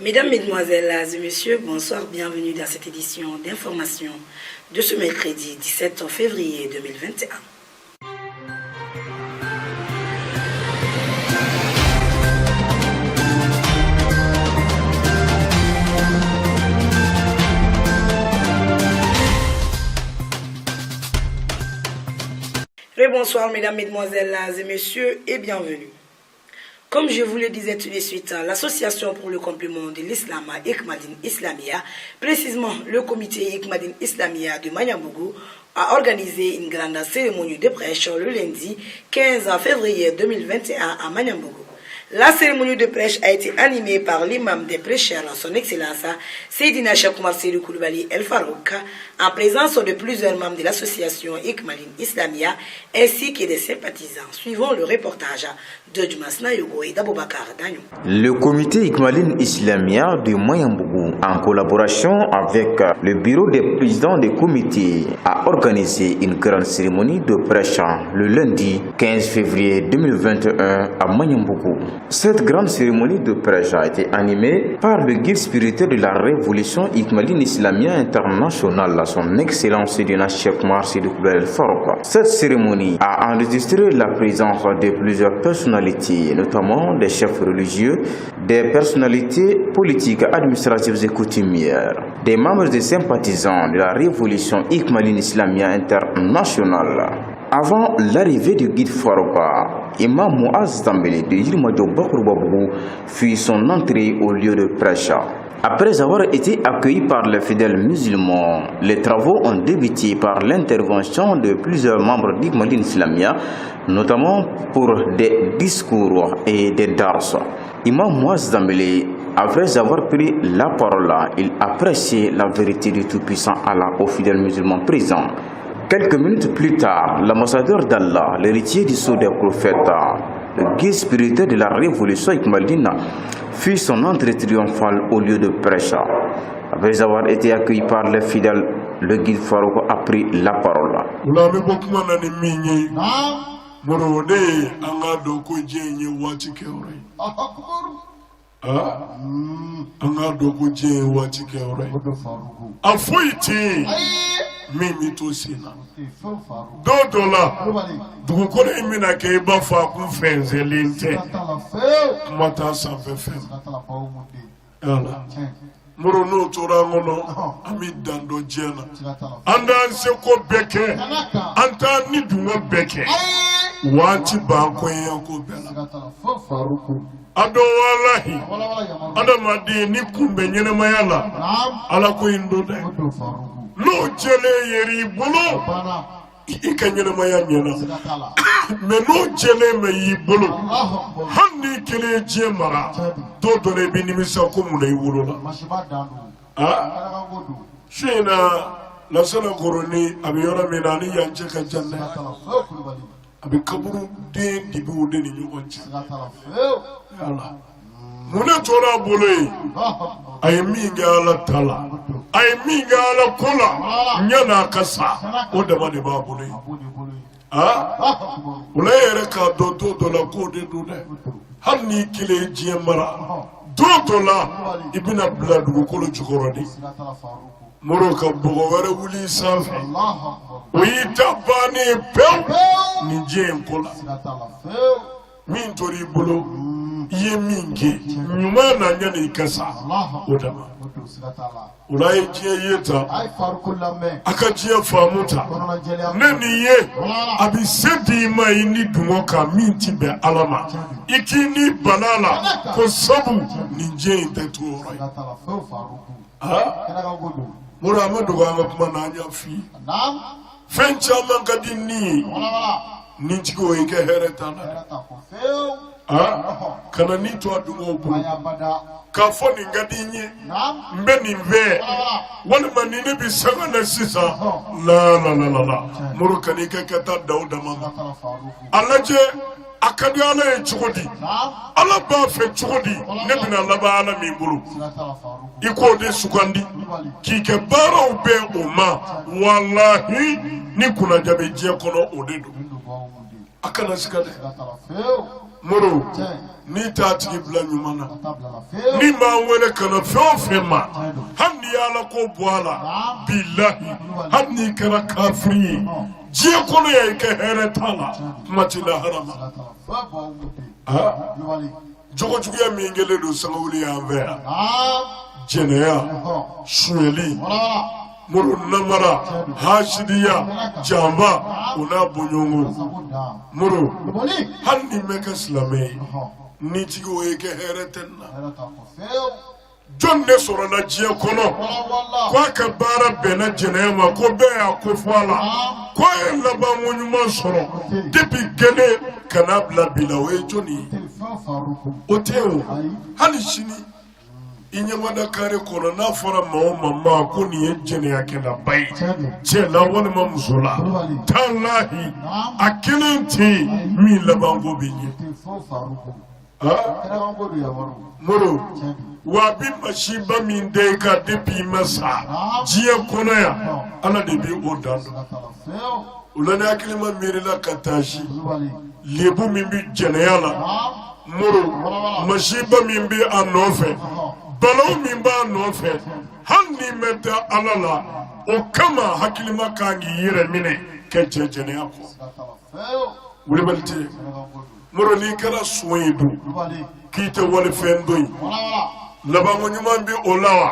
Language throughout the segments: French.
Mesdames, Mesdemoiselles et Messieurs, bonsoir, bienvenue dans cette édition d'information de ce mercredi 17 février 2021. Bonsoir mesdames, mesdemoiselles et messieurs et bienvenue. Comme je vous le disais tout de suite, l'association pour le complément de l'islam Hikmaddin Islamia, précisément le comité Hikmaddin Islamia de Mayambougou, a organisé une grande cérémonie de prêche le lundi 15 février 2021 à Mayambougou. La cérémonie de prêche a été animée par l'imam des prêcheurs, son excellence Seydina Cheikh Oumar Seydou Coulibaly El Farouk, en présence de plusieurs membres de l'association Hikmaddin Islamia ainsi que des sympathisants. Suivons le reportage de Dumas Nayogo et d'Aboubacar Dagnon. Le comité Hikmaddin Islamia de Mayambougou, en collaboration avec le bureau des présidents des comités, a organisé une grande cérémonie de prêche le lundi 15 février 2021 à Mayambougou. Cette grande cérémonie de prêche a été animée par le guide spirituel de la révolution Hikmaddin Islamia internationale, son excellence Seydina Cheikh Oumar Seydou Coulibaly El Farouk. Cette cérémonie a enregistré la présence de plusieurs personnalités, notamment des chefs religieux, des personnalités politiques, administratives et coutumières, des membres et sympathisants de la révolution Hikmaddin Islamia internationale. Avant l'arrivée du guide Farouk, Imam Mouaz Dambélé de Yilmadio Bakourbabou fit son entrée au lieu de prêche. Après avoir été accueillis par les fidèles musulmans, les travaux ont débuté par l'intervention de plusieurs membres d'Hikmaddin Islamia, notamment pour des discours et des dars. Imam Mouaz Dambélé, après avoir pris la parole, il appréciait la vérité du Tout-Puissant Allah aux fidèles musulmans présents. Quelques minutes plus tard, l'ambassadeur d'Allah, l'héritier du sceau des prophètes, le guide spirituel de la révolution Hikmaddin, fit son entrée triomphale au lieu de prêche. Après avoir été accueilli par les fidèles, le guide Farouk a pris la parole. Mimi tosina dodola dugukolo imina ke bafa ku fenze linte mata sabe fem ala murono torangono amidando jena anda se ko beke anta ni duwa beke wati ba ko yanko bela ado wallahi anda madi ni kumbe nyene mayala ala ko indode no jele yeri bolo ikanyana mayanyana me no jele me yibolo hanni kele jemara to dole bi nimisa ko mu nay wulola shina la sana koroni abiyora me nani yanje ka janna abi kaburu de dibu de ni nyonche Allah muna tora bolo ay minga ala tala ay minga ala kola nyana kasa o dama de babule ulere ka do la ko de do de hanni kile jemara do la ibina bladu ko lo jugorodi moro ka bogo wara wuli safi wi tabani pew ni jem kola min tori bolo yeminge nyumana nyane kasa odama ulai je yeta akajiya famuta nani ye abi sedi mai ni dumoka minti be alama ikini balala ko sabu ninje ntetu mura amadu ga kuma na anya fi fencha mangadini ninjiko ike hereta kana ni to adugo bu ka foni ngadinye mbeni mve wala manine bi sanga na sisa la muruka ni ka kata dauda mama alaje akadi ala e chugodi ala ba fe chugodi ne bina la ba ala mi bulu iko de sukandi ki ke baro be uma wallahi ni kuna jabe je kono odedo akana sikade Moro, ni tati bla nyumana. Ni ma wele kana fema. Hani ala ko boala. Billahi. Hani kana kafri. Jie kono ya ike heretala. Matila harama. Jogo chugia mingele do sanguli ya vera. Jenea. Shueli. Moro namara. Hashidiya. Jamba. Una bunyungu. Moro. Hani meka slame. Nitigo eke heretena. John ne soro na jie kono. Kwa ka bara bena jenema ko be akofala. Kwa laba wonyuma soro. Depi gele kanabla bila we Johnny. Oteo hani shini inyamada kare kono na fara mama ko ni jene yake na bai. Chela woni mamzula. Tallahi akinenti mi laba ngo binyi. Moro wabi mashiba mindeka depi masa jie kono ya ana debi odando ulana akilima mirila katashi lebu mimbi jeneyala moro mashiba mimbi anofe balo mimba anofe hanni meta alala o kama hakilima kangi yire mine keche jeneyako ulibalite moro ni kara suwedu kite wale fendoi labango nyumambi olawa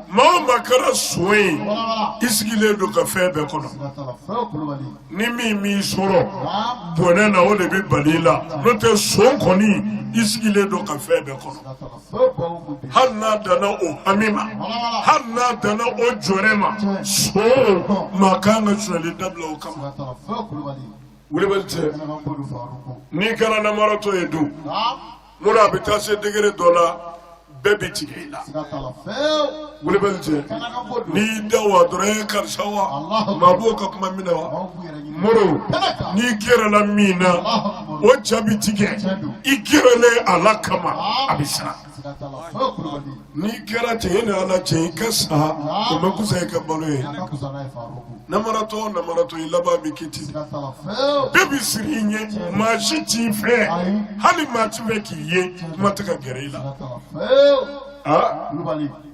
mama kara suwe isigile do kafe be kono ni mi soro bone na wole bi balila note sonkoni isigile do kafe be kono hanna dana o hamima hanna dana o jorema so makanga chule dabla o kama Wulibelite ni kana na marato edu mura bitase degere dola bebi tigela Wulibelite ni dawa dore karsawa maboka kuma minawa muro ni kera la mina o jabi tige ikirele alakama abisa ni kera tene ala kasa ko makusa ka balwe namarato ilaba bikiti bebi sirinye majiti fe hali matibe kiye mataka gerela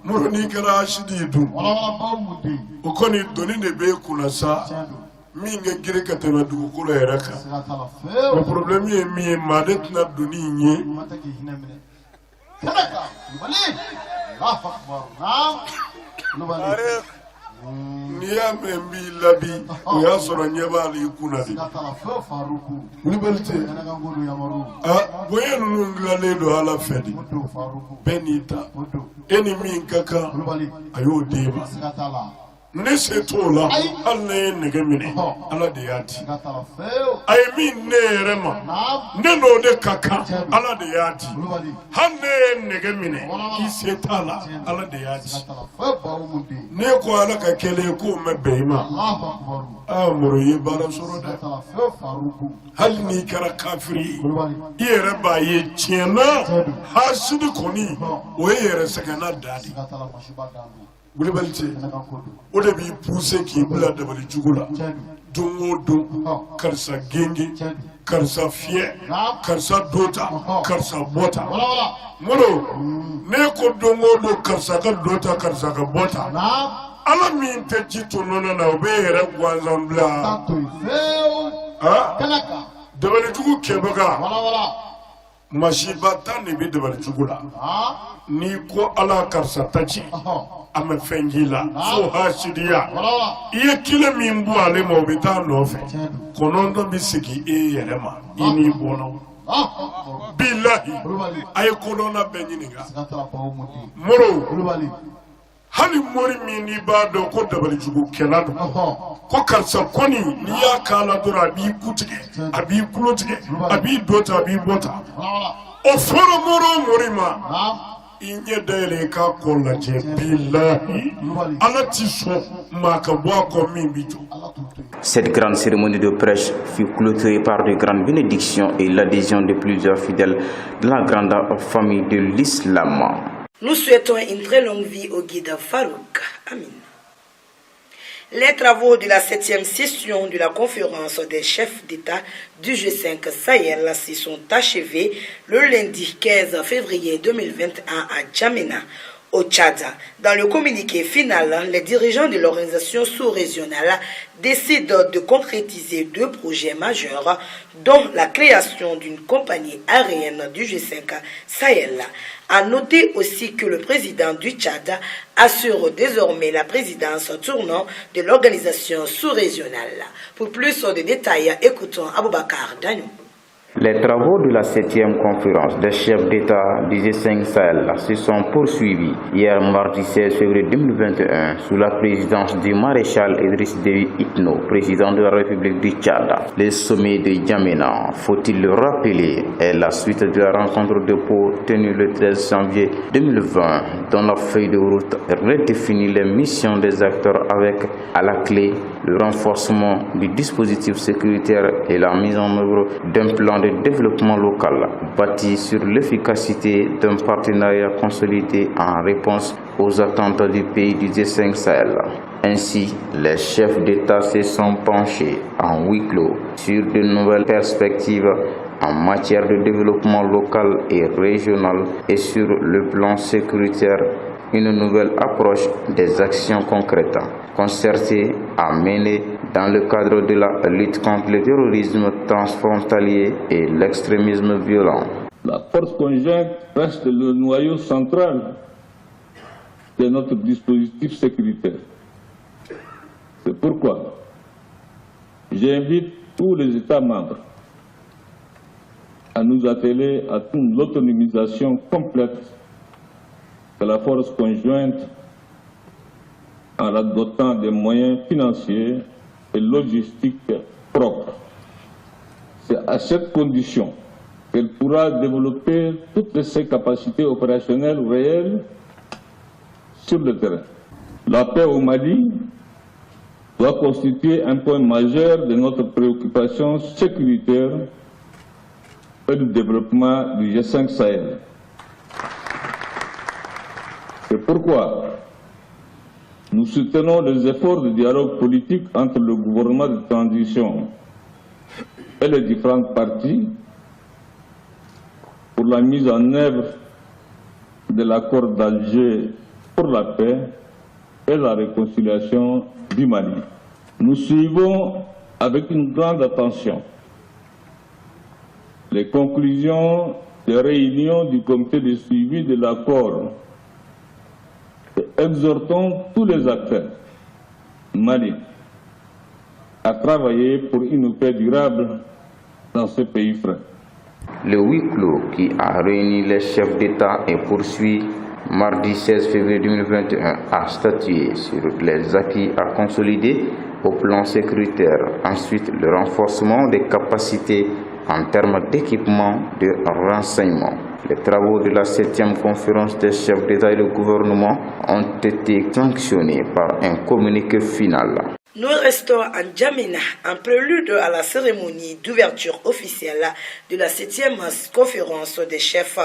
muro ni kera ashidi du ukoni doni ne be kunasa minga gire katema du ko yeraka le problème est mi madet na doni nye niya membi labi ya soro nyeba ali kunadi ni belte boyenu ngale do ala fedi benita eni min kaka ayo deba nese tola alle negemine ala de yati ay min nerema neno de kaka ala de yati hanne negemine isetala ala de yati ne ko ala ka kele ko mebeima amuru yibara soroda hal ni kara kafiri yere ba ye tiena hasidi koni o yere sakana dadi Wulibelite o de bi pousser ki bla de bali jugula dongo do karsa genge karsa fie karsa dota karsa bota molo ne ko dongo do karsa ka dota karsa ka bota ala min te jito nona na obe yere gwanzan bla de bali jugu kebaga mashiba tani bi de bali jugula ni ko ala karsa tachi ame fengila so hashidiya iye kile mimbu ale mo bita nofe konondo bisiki yerema ini bono billahi ay konona benyiniga moro hali mori mini bado ko dabali jugu kelado ko karsa koni ni ya kala dura bi kutige abi kulotige abi dota abi bota o foro moro morima inye dele ka kolaje billahi ala tiso maka boko mimbito. Cette grande cérémonie de prêche fut clôturée par de grandes bénédictions et l'adhésion de plusieurs fidèles de la grande famille de l'islam. Nous souhaitons une très longue vie au guide Farouk. Amin. Les travaux de la 7e session de la conférence des chefs d'État du G5 Sahel se sont achevés le lundi 15 février 2021 à Djamena, au Tchad. Dans le communiqué final, les dirigeants de l'organisation sous-régionale décident de concrétiser 2 projets majeurs, dont la création d'une compagnie aérienne du G5 Sahel. À noter aussi que le président du Tchad assure désormais la présidence tournant de l'organisation sous-régionale. Pour plus de détails, écoutons Aboubakar Dagnou. Les travaux de la 7e conférence des chefs d'État du G5 Sahel se sont poursuivis hier mardi 16 février 2021 sous la présidence du maréchal Idriss Déby Itno, président de la République du Tchad. Le sommet de Djamena, faut-il le rappeler, est la suite de la rencontre de Pau tenue le 13 janvier 2020, dont la feuille de route redéfinit les missions des acteurs avec, à la clé, le renforcement du dispositif sécuritaire et la mise en œuvre d'un plan de développement local bâti sur l'efficacité d'un partenariat consolidé en réponse aux attentes du pays du G5 Sahel. Ainsi, les chefs d'État se sont penchés en huis clos sur de nouvelles perspectives en matière de développement local et régional et sur le plan sécuritaire, une nouvelle approche des actions concrètes, concertées à mener dans le cadre de la lutte contre le terrorisme transfrontalier et l'extrémisme violent. La force conjointe reste le noyau central de notre dispositif sécuritaire. C'est pourquoi j'invite tous les États membres à nous atteler à une autonomisation complète de la force conjointe en la dotant des moyens financiers et logistiques propres. C'est à cette condition qu'elle pourra développer toutes ses capacités opérationnelles réelles sur le terrain. La paix au Mali doit constituer un point majeur de notre préoccupation sécuritaire et du développement du G5 Sahel. C'est pourquoi nous soutenons les efforts de dialogue politique entre le gouvernement de transition et les différentes parties pour la mise en œuvre de l'accord d'Alger pour la paix et la réconciliation du Mali. Nous suivons avec une grande attention les conclusions des réunions du comité de suivi de l'accord et exhortons tous les acteurs maliens à travailler pour une paix durable dans ce pays frère. Le huis clos qui a réuni les chefs d'État et poursuit mardi 16 février 2021 a statué sur les acquis à consolider au plan sécuritaire. Ensuite, le renforcement des capacités en termes d'équipement de renseignement. Les travaux de la 7e conférence des chefs d'État et de gouvernement ont été sanctionnés par un communiqué final. Nous restons en Djamena, en prélude à la cérémonie d'ouverture officielle de la 7e conférence des chefs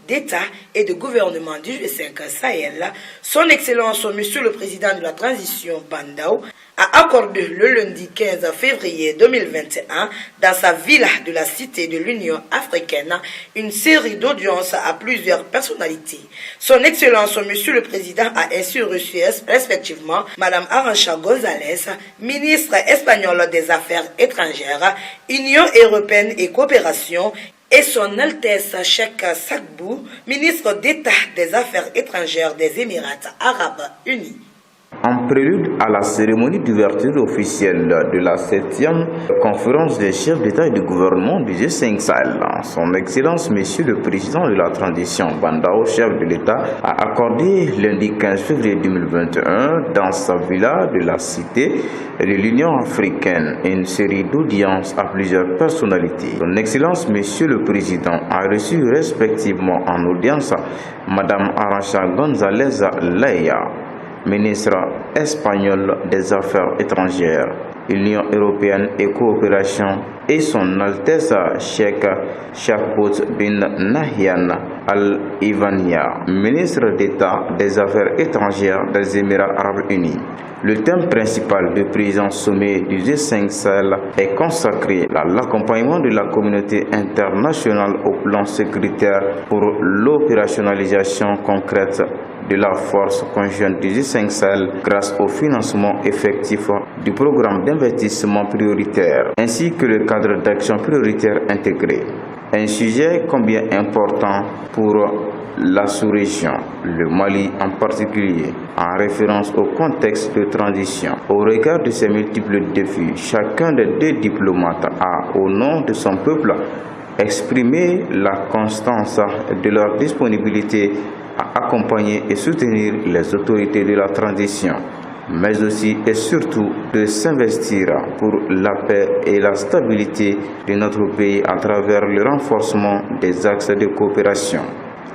d'État et de gouvernement du G5 Sahel. Son Excellence, Monsieur le Président de la Transition Bandao, a accordé le lundi 15 février 2021 dans sa villa de la Cité de l'Union africaine une série d'audiences à plusieurs personnalités. Son Excellence, Monsieur le Président, a ainsi reçu respectivement Madame Arantxa González, ministre espagnole des Affaires étrangères, Union européenne et coopération, et son Altesse Cheikh Sakbou, ministre d'État des Affaires étrangères des Émirats arabes unis. En prélude à la cérémonie d'ouverture officielle de la 7e conférence des chefs d'État et de gouvernement du G5 Sahel, son Excellence Monsieur le Président de la Transition Bandao, chef de l'État, a accordé lundi 15 février 2021 dans sa villa de la Cité de l'Union africaine une série d'audiences à plusieurs personnalités. Son Excellence Monsieur le Président a reçu respectivement en audience Madame Arantxa González Laya, ministre espagnol des Affaires étrangères, Union européenne et coopération, et son Altesse Cheikh Chakbout bin Nahyan Al-Ivania, ministre d'État des Affaires étrangères des Émirats arabes unis. Le thème principal du présent sommet du G5 Sahel est consacré à l'accompagnement de la communauté internationale au plan sécuritaire pour l'opérationnalisation concrète de la force conjointe du G5 Sahel grâce au financement effectif du programme d'investissement prioritaire ainsi que le cadre d'action prioritaire intégré. Un sujet combien important pour la sous-région, le Mali en particulier, en référence au contexte de transition. Au regard de ces multiples défis, chacun des deux diplomates a, au nom de son peuple, exprimé la constance de leur disponibilité à accompagner et soutenir les autorités de la transition, mais aussi et surtout de s'investir pour la paix et la stabilité de notre pays à travers le renforcement des axes de coopération.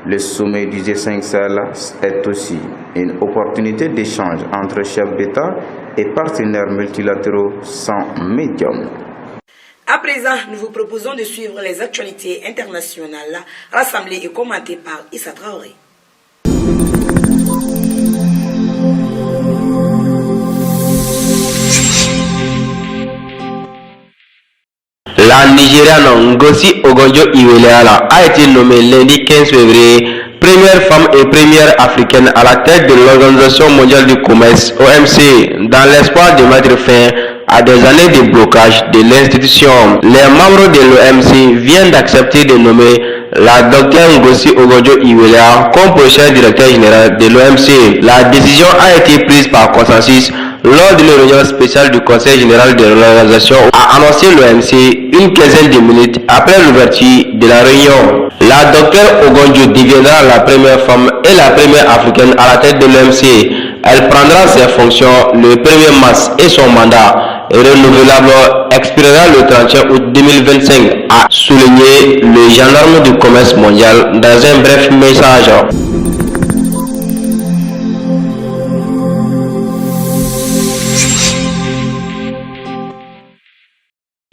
Le sommet du G5 Sahel est aussi une opportunité d'échange entre chefs d'État et partenaires multilatéraux sans médium. À présent, nous vous proposons de suivre les actualités internationales rassemblées et commentées par Issa Traoré. La Nigériane Ngozi Ogonjo-Iweala a été nommée lundi 15 février première femme et première africaine à la tête de l'Organisation mondiale du commerce OMC dans l'espoir de mettre fin à des années de blocage de l'institution. Les membres de l'OMC viennent d'accepter de nommer la Dr Ngozi Ogonjo-Iweala comme prochain directeur général de l'OMC. La décision a été prise par consensus lors d'une réunion spéciale du Conseil général de l'organisation, a annoncé l'OMC une quinzaine de minutes après l'ouverture de la réunion. La Dr Ogonjo deviendra la première femme et la première africaine à la tête de l'OMC. Elle prendra ses fonctions le 1er mars et son mandat renouvelable expirera le 31 août 2025, a souligné le gendarme du commerce mondial dans un bref message.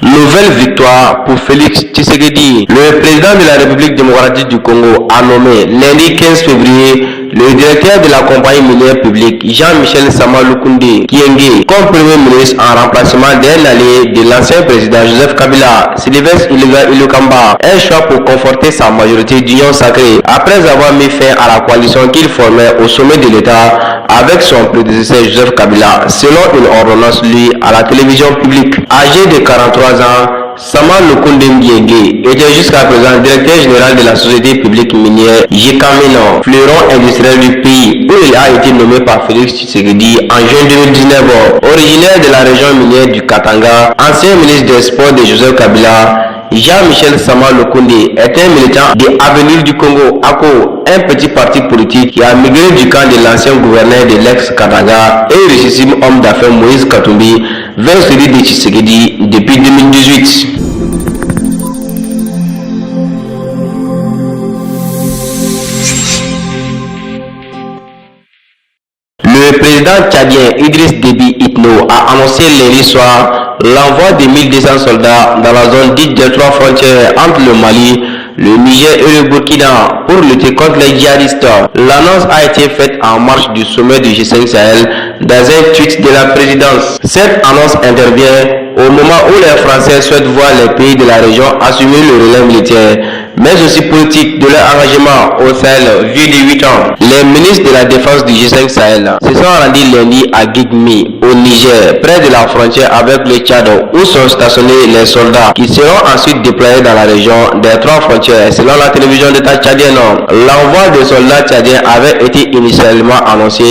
Nouvelle victoire pour Félix Tshisekedi. Le président de la République démocratique du Congo a nommé lundi 15 février le directeur de la compagnie minière publique Jean-Michel Sama Lukonde Kyenge comme premier ministre en remplacement d'un allié de l'ancien président Joseph Kabila, Sylvestre Ilukamba, un choix pour conforter sa majorité d'union sacrée après avoir mis fin à la coalition qu'il formait au sommet de l'État avec son prédécesseur Joseph Kabila, selon une ordonnance lue à la télévision publique. Âgé de 43 ans, Sama Lukonde Kyenge était jusqu'à présent directeur général de la société publique minière Jikamino, fleuron industriel du pays, où il a été nommé par Félix Tshisekedi en juin 2019. Originaire de la région minière du Katanga, ancien ministre des Sports de Joseph Kabila, Jean-Michel Sama Lukonde est un militant de Avenir du Congo, ACO, un petit parti politique qui a migré du camp de l'ancien gouverneur de l'ex-Katanga et richissime homme d'affaires Moïse Katumbi vers celui de Tshisekedi depuis 2018. Le président tchadien Idriss Déby Itno a annoncé lundi soir l'envoi de 1200 soldats dans la zone dite des trois frontières entre le Mali, le Niger et le Burkina pour lutter contre les djihadistes. L'annonce a été faite en marge du sommet du G5 Sahel dans un tweet de la présidence. Cette annonce intervient au moment où les Français souhaitent voir les pays de la région assumer le relais militaire, mais aussi politique de leur engagement au Sahel vieux de 8 ans. Les ministres de la défense du G5 Sahel se sont rendus lundi à Guigmi, au Niger, près de la frontière avec le Tchad, où sont stationnés les soldats qui seront ensuite déployés dans la région des trois frontières, selon la télévision d'État tchadienne. L'envoi des soldats tchadiens avait été initialement annoncé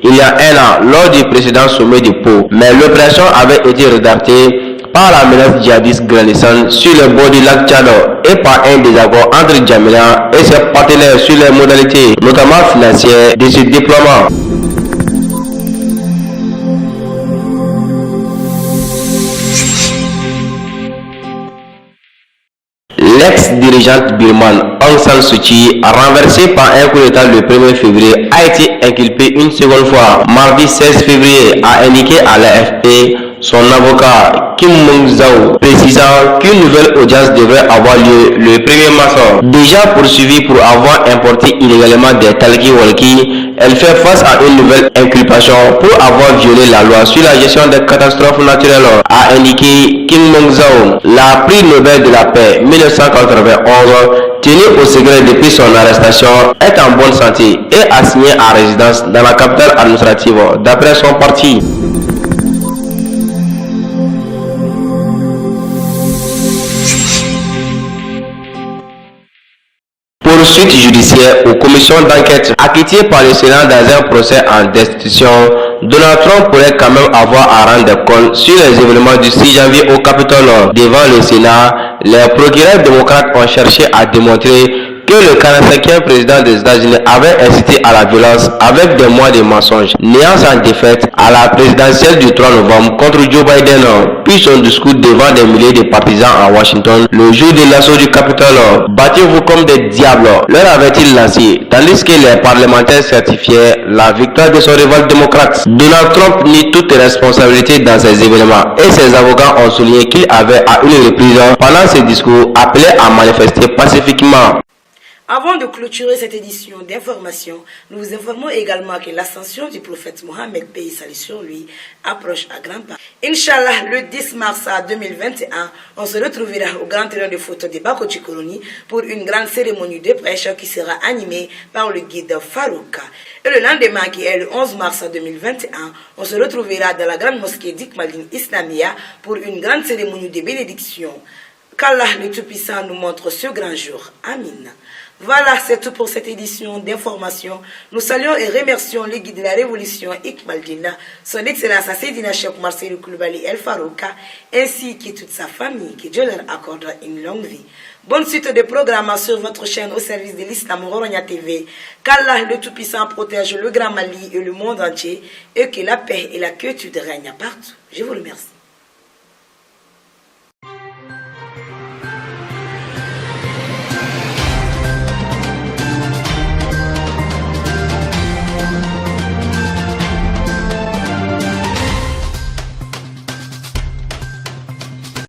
il y a un an lors du précédent sommet de Pau, mais l'opération avait été retardée par la menace djihadiste grandissante sur le bord du lac Tchad et par un désaccord entre Djamena et ses partenaires sur les modalités, notamment financières, de ce déploiement. L'ex-dirigeante birmane Aung San Suu Kyi, renversée par un coup d'état le 1er février, a été inculpée une seconde fois. Mardi 16 février, a indiqué à l'AFP son avocat Kim Mong-Zhao, précisant qu'une nouvelle audience devrait avoir lieu le 1er mars. Déjà poursuivie pour avoir importé illégalement des talkie-walkie, elle fait face à une nouvelle inculpation pour avoir violé la loi sur la gestion des catastrophes naturelles, a indiqué Kim Mong-Zhao. La prix Nobel de la paix 1991, tenu au secret depuis son arrestation, est en bonne santé et assigné à résidence dans la capitale administrative, d'après son parti. Poursuite judiciaire aux commissions d'enquête. Acquitté par le Sénat dans un procès en destitution, Donald Trump pourrait quand même avoir à rendre des comptes sur les événements du 6 janvier au Capitole. Devant le Sénat, les procureurs démocrates ont cherché à démontrer que le 45e président des États-Unis avait incité à la violence avec des mois de mensonges, néant sa défaite à la présidentielle du 3 novembre contre Joe Biden, puis son discours devant des milliers de partisans à Washington le jour de l'assaut du Capitole. Battez-vous comme des diables, leur avait-il lancé, tandis que les parlementaires certifiaient la victoire de son rival démocrate. Donald Trump nie toute responsabilité dans ces événements et ses avocats ont souligné qu'il avait à une reprise pendant ses discours appelé à manifester pacifiquement. Avant de clôturer cette édition d'information, nous vous informons également que l'ascension du prophète Mohammed, paix et salut sur lui, approche à grands pas. Inch'Allah, le 10 mars 2021, on se retrouvera au grand terrain de photo de Bako Chikoroni pour une grande cérémonie de prêche qui sera animée par le guide Farouka. Et le lendemain, qui est le 11 mars 2021, on se retrouvera dans la grande mosquée d'Ikmaline Islamia pour une grande cérémonie de bénédiction. Qu'Allah le Tout-Puissant nous montre ce grand jour. Amin. Voilà, c'est tout pour cette édition d'information. Nous saluons et remercions le guide de la révolution Ikmaldina, son excellence Seydina Cheikh Marcel Koulibaly El Farouka, ainsi que toute sa famille, que Dieu leur accorde une longue vie. Bonne suite de programmes sur votre chaîne au service de l'Islam Roronia TV. Qu'Allah le Tout-Puissant protège le Grand Mali et le monde entier, et que la paix et la quiétude règnent partout. Je vous remercie.